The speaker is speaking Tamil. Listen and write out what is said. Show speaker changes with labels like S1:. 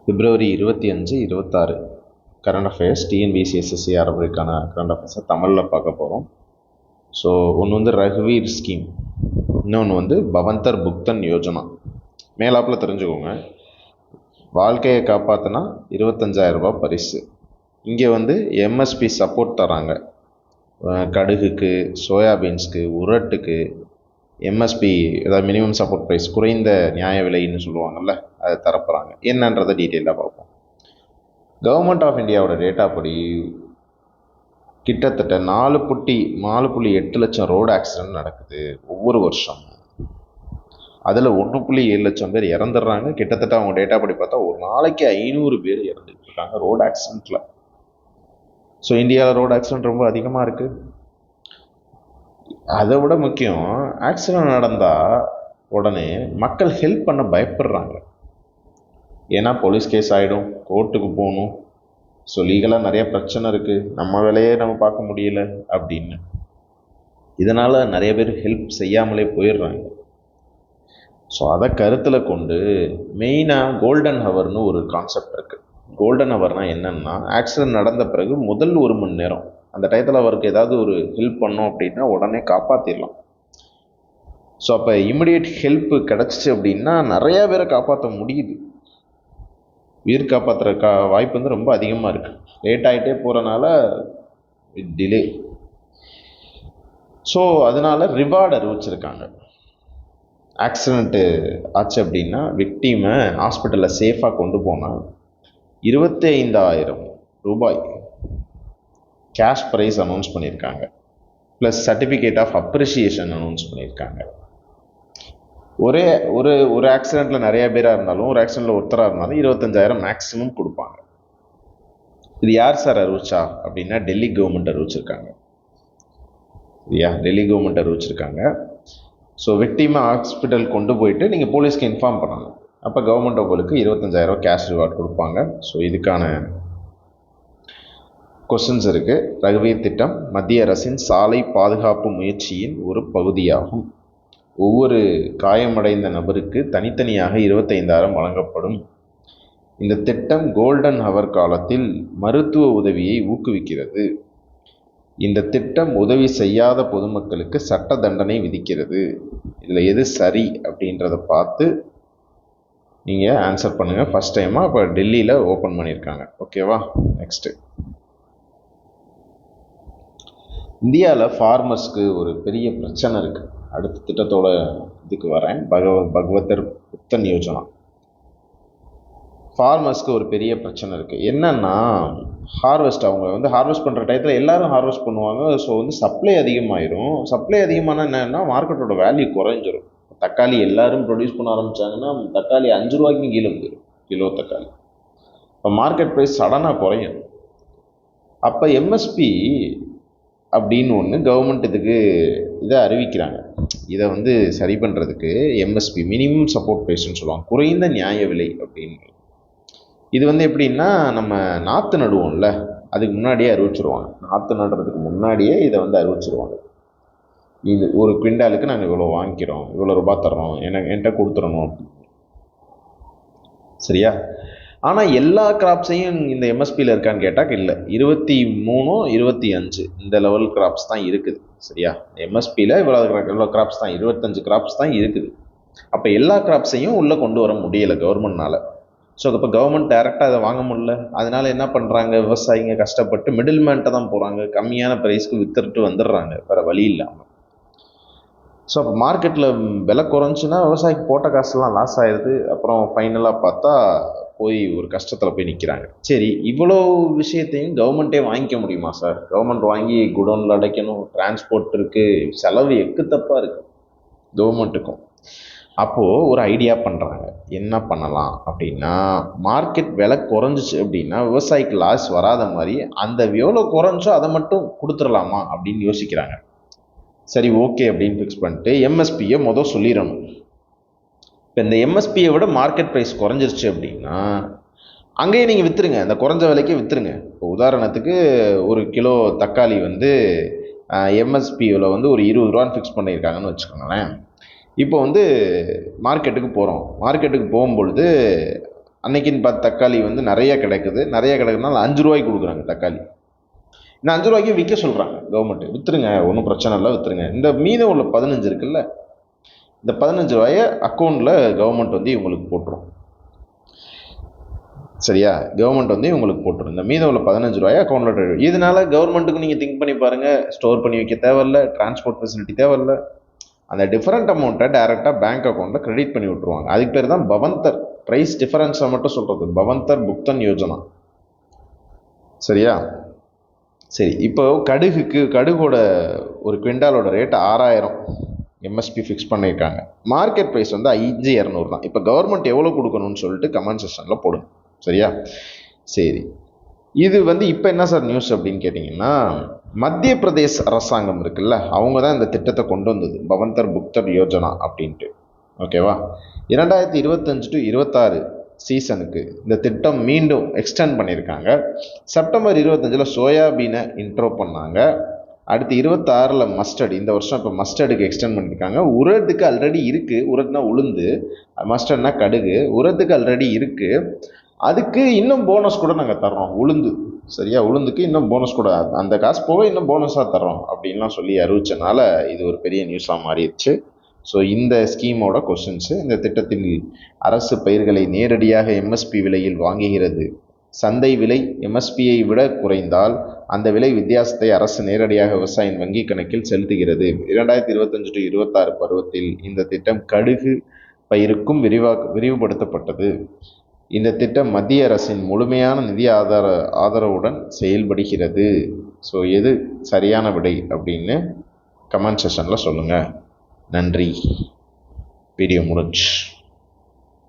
S1: பிப்ரவரி 25, 26 கரண்ட் அஃபேர்ஸ் டிஎன்பிஎஸ்சி எஸ்எஸ்சி ஆரம்பிக்கான கரண்ட் அஃபேர்ஸை தமிழில் பார்க்க போகிறோம். ஸோ ஒன்று வந்து ரகுவீர் ஸ்கீம், இன்னொன்று வந்து பவந்தர் புக்தன் யோஜனா. மேலாப்பில் தெரிஞ்சுக்கோங்க. வாழ்க்கையை காப்பாற்றினா 25,000 ரூபாய் பரிசு. இங்கே வந்து எம்எஸ்பி சப்போர்ட் தராங்க. கடுகுக்கு, சோயாபீன்ஸுக்கு, உரட்டுக்கு எம்எஸ்பி, அதாவது மினிமம் சப்போர்ட் ப்ரைஸ், குறைந்த நியாய விலைன்னு சொல்லுவாங்கள்ல, அதை தரப்போகிறாங்க. என்னன்றதை டீட்டெயிலாக பார்ப்போம். கவர்மெண்ட் ஆஃப் இந்தியாவோட டேட்டா படி கிட்டத்தட்ட 4.8 லட்சம் ரோடு ஆக்சிடென்ட் நடக்குது ஒவ்வொரு வருஷம். அதில் 1.7 லட்சம் பேர் இறந்துடுறாங்க. கிட்டத்தட்ட அவங்க டேட்டா படி பார்த்தா ஒரு நாளைக்கு 500 பேர் இறந்துட்டு இருக்காங்க ரோடு ஆக்சிடென்ட்டில். ஸோ இந்தியாவில் ரோடு ஆக்சிடென்ட் ரொம்ப அதிகமாக இருக்குது. அதை விட முக்கியம், ஆக்சிடென்ட் நடந்தால் உடனே மக்கள் ஹெல்ப் பண்ண பயப்படுறாங்க. ஏன்னா போலீஸ் கேஸ் ஆகிடும், கோர்ட்டுக்கு போகணும், ஸோ லீகலாக நிறைய பிரச்சனை இருக்குது, நம்ம வேலையே நம்ம பார்க்க முடியல அப்படின்னு. இதனால் நிறைய பேர் ஹெல்ப் செய்யாமலே போயிடுறாங்க. ஸோ அதை கருத்தில் கொண்டு மெயினாக கோல்டன் ஹவர்னு ஒரு கான்செப்ட் இருக்குது. கோல்டன் ஹவர்னால் என்னென்னா, ஆக்சிடென்ட் நடந்த பிறகு முதல் 1 மணி நேரம் அந்த டயத்தில் அவருக்கு ஏதாவது ஒரு ஹெல்ப் பண்ணோம் அப்படின்னா உடனே காப்பாற்றிடலாம். ஸோ அப்போ இமிடியேட் ஹெல்ப்பு கிடச்சிச்சு அப்படின்னா நிறையா பேரை காப்பாற்ற முடியுது. உயிர் காப்பாற்றுற வாய்ப்பு வந்து ரொம்ப அதிகமாக இருக்குது. லேட் ஆகிட்டே போகிறனால டிலே. ஸோ அதனால் ரிவார்டு அறிவிச்சிருக்காங்க. ஆக்சிடெண்ட்டு ஆச்சு அப்படின்னா விக்டீமை ஹாஸ்பிட்டலில் சேஃபாக கொண்டு போனால் 25,000 ரூபாய் கேஷ் ப்ரைஸ் அனௌன்ஸ் பண்ணியிருக்காங்க. Plus certificate of appreciation announce பண்ணியிருக்காங்க. ஒரே ஒரு ஆக்சிடெண்ட்டில் நிறைய பேராக இருந்தாலும், ஒரு ஆக்சிடெண்ட்டில் ஒருத்தராக இருந்தாலும் 25,000 மேக்ஸிமம் கொடுப்பாங்க. இது யார் சார் அறிவிச்சா அப்படின்னா, டெல்லி கவர்மெண்ட் அறிவிச்சிருக்காங்க. சரியா, டெல்லி கவர்மெண்ட் அறிவிச்சிருக்காங்க. ஸோ விக்டீமை ஹாஸ்பிட்டல் கொண்டு போயிட்டு நீங்கள் போலீஸ்க்கு இன்ஃபார்ம் பண்ணணும். அப்போ கவர்மெண்ட் உங்களுக்கு 25,000 கேஷ் ரிவார்ட் கொடுப்பாங்க. ஸோ இதுக்கான கொஸ்டின்ஸ் இருக்குது. ரகுவீர் திட்டம் மத்திய அரசின் சாலை பாதுகாப்பு முயற்சியின் ஒரு பகுதியாகும். ஒவ்வொரு காயமடைந்த நபருக்கு தனித்தனியாக 25,000 வழங்கப்படும். இந்த திட்டம் கோல்டன் ஹவர் காலத்தில் மருத்துவ உதவியை ஊக்குவிக்கிறது. இந்த திட்டம் உதவி செய்யாத பொதுமக்களுக்கு சட்ட தண்டனை விதிக்கிறது. இதில் எது சரி அப்படின்றத பார்த்து நீங்கள் ஆன்சர் பண்ணுங்கள். ஃபஸ்ட் டைமாக இப்போ டெல்லியில் ஓப்பன் பண்ணியிருக்காங்க. ஓகேவா? நெக்ஸ்ட்டு, இந்தியாவில் ஃபார்மர்ஸ்க்கு ஒரு பெரிய பிரச்சனை இருக்குது. அடுத்த திட்டத்தோட இதுக்கு வரேன். பகவதர் புத்தன் யோஜனா. ஃபார்மர்ஸ்க்கு ஒரு பெரிய பிரச்சனை இருக்குது. என்னென்னா, ஹார்வெஸ்ட், அவங்க வந்து ஹார்வெஸ்ட் பண்ணுற டயத்தில் எல்லோரும் ஹார்வெஸ்ட் பண்ணுவாங்க. ஸோ வந்து சப்ளை அதிகமாகிடும். சப்ளை அதிகமானால் என்னென்னா, மார்க்கெட்டோட வேல்யூ குறைஞ்சிரும். தக்காளி எல்லோரும் ப்ரொடியூஸ் பண்ண ஆரம்பித்தாங்கன்னா தக்காளி 5 ரூபாய்க்கும் கீழே போயிடும் கிலோ தக்காளி. இப்போ மார்க்கெட் ப்ரைஸ் சடனாக குறையும். அப்போ எம்எஸ்பி அப்படின்னு ஒன்று கவர்மெண்ட் இதுக்கு இதை அறிவிக்கிறாங்க. இதை வந்து சரி பண்ணுறதுக்கு எம்எஸ்பி, மினிமம் சப்போர்ட் ப்ரைஸ்ன்னு சொல்லுவாங்க, குறைந்த நியாய விலை அப்படின்னு. இது வந்து எப்படின்னா, நம்ம நாற்று நடுவோம்ல, அதுக்கு முன்னாடியே அறிவிச்சிருவாங்க. நாற்று நடுறதுக்கு முன்னாடியே இதை வந்து அறிவிச்சிருவாங்க. இது ஒரு குவிண்டாலுக்கு நாங்கள் இவ்வளோ வாங்கிக்கிறோம், இவ்வளோ ரூபாய் தர்றோம், என்கிட்ட கொடுத்துடணும் அப்படின்னு. சரியா? ஆனால் எல்லா கிராப்ஸையும் இந்த எம்எஸ்பியில் இருக்கான்னு கேட்டால் இல்லை. 23, 25 இந்த லெவல் கிராப்ஸ் தான் இருக்குது. சரியா? எம்எஸ்பியில் இவ்வளோ கிராப்ஸ் தான், 25 கிராப்ஸ் தான் இருக்குது. அப்போ எல்லா கிராப்ஸையும் உள்ளே கொண்டு வர முடியலை கவர்மெண்ட்னால். ஸோ இப்போ கவர்மெண்ட் டைரெக்டாக அதை வாங்க முடியல. அதனால என்ன பண்ணுறாங்க, விவசாயிங்க கஷ்டப்பட்டு மிடில் மேன்ட்ட தான் போகிறாங்க. கம்மியான ப்ரைஸ்க்கு விற்றுட்டு வந்துடுறாங்க, வேறு வழி இல்லாமல். ஸோ அப்போ மார்க்கெட்டில் விலை குறைஞ்சுன்னா விவசாயிக்கு போட்ட காசுலாம் லாஸ் ஆகிடுது. அப்புறம் ஃபைனலாக பார்த்தா போய் ஒரு கஷ்டத்தில் போய் நிற்கிறாங்க. சரி, இவ்வளோ விஷயத்தையும் கவர்மெண்ட்டே வாங்கிக்க முடியுமா சார்? கவர்மெண்ட் வாங்கி குடோனில் அடைக்கணும், டிரான்ஸ்போர்ட் இருக்குது, செலவு எக்குத்தப்பாக இருக்குது கவர்மெண்ட்டுக்கும். அப்போது ஒரு ஐடியா பண்ணுறாங்க. என்ன பண்ணலாம் அப்படின்னா, மார்க்கெட் விலை குறைஞ்சிச்சு அப்படின்னா விவசாயிக்கு லாஸ் வராத மாதிரி அந்த எவ்வளோ குறைஞ்சோ அதை மட்டும் கொடுத்துடலாமா அப்படின்னு யோசிக்கிறாங்க. சரி, ஓகே அப்படின்னு ஃபிக்ஸ் பண்ணிட்டு எம்எஸ்பியை சொல்லிடணும். இப்போ இந்த எம்எஸ்பியை விட மார்க்கெட் ப்ரைஸ் குறைஞ்சிருச்சு அப்படின்னா அங்கேயே நீங்கள் விற்றுருங்க, அந்த குறைஞ்ச விலைக்கே விற்றுருங்க. இப்போ உதாரணத்துக்கு ஒரு கிலோ தக்காளி வந்து எம்எஸ்பியில் வந்து ஒரு 20 ரூபான்னு ஃபிக்ஸ் பண்ணியிருக்காங்கன்னு வச்சுக்கோங்களேன். இப்போ வந்து மார்க்கெட்டுக்கு போகிறோம். மார்க்கெட்டுக்கு போகும்பொழுது அன்னைக்குன்னு பார்த்து தக்காளி வந்து நிறைய கிடைக்குதுனால 5 ரூபாய்க்கு கொடுக்குறாங்க தக்காளி. இந்த 5 ரூபாய்க்கு விற்க சொல்கிறாங்க கவர்மெண்ட். விற்றுருங்க, ஒன்றும் பிரச்சனை இல்லை, விற்றுருங்க. இந்த மீதம் உள்ள 15 இருக்குல்ல, இந்த 15 ரூபாயை அக்கௌண்ட்டில் கவர்மெண்ட் வந்து இவங்களுக்கு போட்டுரும். சரியா? கவர்மெண்ட் வந்து இவங்களுக்கு போட்டுரும். இந்த மீதம் உள்ள 15 ரூபாயை அக்கௌண்ட்டில். இதனால கவர்மெண்ட்டுக்கு நீங்கள் திங்க் பண்ணி பாருங்கள், ஸ்டோர் பண்ணி வைக்க தேவையில்ல, டிரான்ஸ்போர்ட் ஃபெசிலிட்டி தேவையில்ல. அந்த டிஃபரெண்ட் அமௌண்ட்டை டேரெக்டாக பேங்க் அக்கௌண்ட்டில் கிரெடிட் பண்ணி விட்ருவாங்க. அதுக்கு பேர் தான் பவந்தர். ப்ரைஸ் டிஃபரன்ஸை மட்டும் சொல்கிறது பவந்தர் புக்தன் யோஜனா. சரியா? சரி, இப்போ கடுகோட ஒரு குவிண்டாலோட ரேட் 6000 எம்எஸ்பி ஃபிக்ஸ் பண்ணியிருக்காங்க. மார்க்கெட் ப்ரைஸ் வந்து 5200 தான். இப்போ கவர்மெண்ட் எவ்வளோ கொடுக்கணும்னு சொல்லிட்டு கமெண்ட் செக்ஷனில் போடுங்க. சரியா? சரி, இது வந்து இப்போ என்ன சார் நியூஸ் அப்படின்னு கேட்டிங்கன்னா, மத்திய பிரதேஷ் அரசாங்கம் இருக்குல்ல, அவங்க தான் இந்த திட்டத்தை கொண்டு வந்தது, பவந்தர் புக்தர் யோஜனா அப்படின்ட்டு. ஓகேவா? 2025 to 26 சீசனுக்கு இந்த திட்டம் மீண்டும் எக்ஸ்டெண்ட் பண்ணியிருக்காங்க. செப்டம்பர் 25 சோயாபீனை இன்ட்ரோ பண்ணாங்க. அடுத்து 26 மஸ்டர்டு. இந்த வருஷம் இப்போ மஸ்டர்டுக்கு எக்ஸ்டெண்ட் பண்ணியிருக்காங்க. உரத்துக்கு ஆல்ரெடி இருக்குது. உரத்துனா உளுந்து, மஸ்டர்ட்னா கடுகு. உரத்துக்கு ஆல்ரெடி இருக்குது. அதுக்கு இன்னும் போனஸ் கூட நாங்கள் தர்றோம். உளுந்து, சரியா? உளுந்துக்கு இன்னும் போனஸ் கூட, அந்த காசு போக இன்னும் போனஸாக தர்றோம் அப்படின்லாம் சொல்லி அறிவிச்சனால இது ஒரு பெரிய நியூஸாக மாறிடுச்சு. ஸோ இந்த ஸ்கீமோட கொஸ்டின்ஸு, இந்த திட்டத்தில் அரசு பயிர்களை நேரடியாக எம்எஸ்பி விலையில் வாங்குகிறது. சந்தை விலை எம்எஸ்பியை விட குறைந்தால் அந்த விலை வித்தியாசத்தை அரசு நேரடியாக விவசாயியின் வங்கி கணக்கில் செலுத்துகிறது. 2025 to 26 பருவத்தில் இந்த திட்டம் கடுகு பயிருக்கும் விரிவுபடுத்தப்பட்டது. இந்த திட்டம் மத்திய அரசின் முழுமையான நிதி ஆதரவுடன் செயல்படுகிறது. ஸோ எது சரியான விடை அப்படின்னு கமெண்ட் செக்ஷனில் சொல்லுங்கள். நன்றி. வீடியோ முடிஞ்சு.